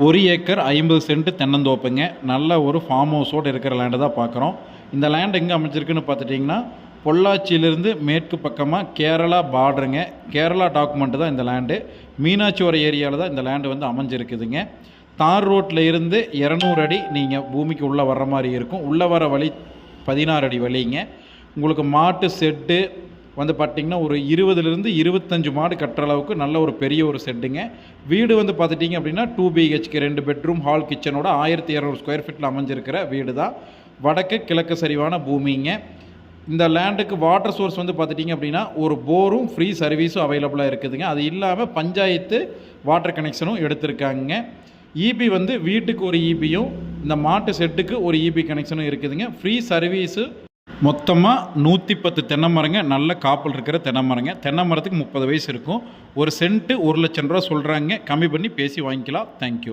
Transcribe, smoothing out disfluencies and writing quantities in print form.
1 acre 50 send தென்னந்தோப்புங்க. நல்ல ஒரு form ஹவுஸோடு இருக்கிற லேண்டை தான் பார்க்குறோம். இந்த லேண்ட் எங்கே அமைச்சிருக்குன்னு பார்த்துட்டிங்கன்னா, பொள்ளாச்சியிலிருந்து மேற்கு பக்கமாக கேரளா பார்டருங்க. கேரளா டாக்குமெண்ட்டு தான் இந்த லேண்டு. மீனாட்சிபுரம் ஏரியாவில் தான் இந்த லேண்டு வந்து அமைஞ்சிருக்குதுங்க. தார் ரோட்டில் இருந்து 200 அடி நீங்கள் பூமிக்கு உள்ளே வர்ற மாதிரி இருக்கும். உள்ளே வர வழி 16 அடி வழிங்க. உங்களுக்கு மாட்டு செட்டு வந்து பார்த்திங்கன்னா ஒரு 20லேருந்து 25 மாடு கட்டுற அளவுக்கு நல்ல ஒரு பெரிய ஒரு செட்டுங்க. வீடு வந்து பார்த்துட்டிங்க அப்படின்னா 2 BHK 2 பெட்ரூம் ஹால் கிச்சனோட 1200 ஸ்கொயர் ஃபீட்டில் அமைஞ்சிருக்கிற வீடு தான். வடக்கு கிழக்கு சரிவான பூமிங்க. இந்த லேண்டுக்கு வாட்டர் சோர்ஸ் வந்து பார்த்துட்டிங்க அப்படின்னா ஒரு போரும் ஃப்ரீ சர்வீஸும் அவைலபிளாக இருக்குதுங்க. அது இல்லாமல் பஞ்சாயத்து வாட்டர் கனெக்ஷனும் எடுத்திருக்காங்க. இபி வந்து வீட்டுக்கு ஒரு இபியும் இந்த மாட்டு செட்டுக்கு ஒரு இபி கனெக்ஷனும் இருக்குதுங்க. Free service. மொத்தமாக 110 தென்னை மரங்க. நல்ல காப்பல் இருக்கிற தென்னை மரங்க. தென்னை மரத்துக்கு 30 வயசு இருக்கும். ஒரு சென்ட்டு 1 லட்சம் ரூபா சொல்கிறாங்க. கம்மி பண்ணி பேசி வாங்கிக்கலாம். தேங்க்யூ.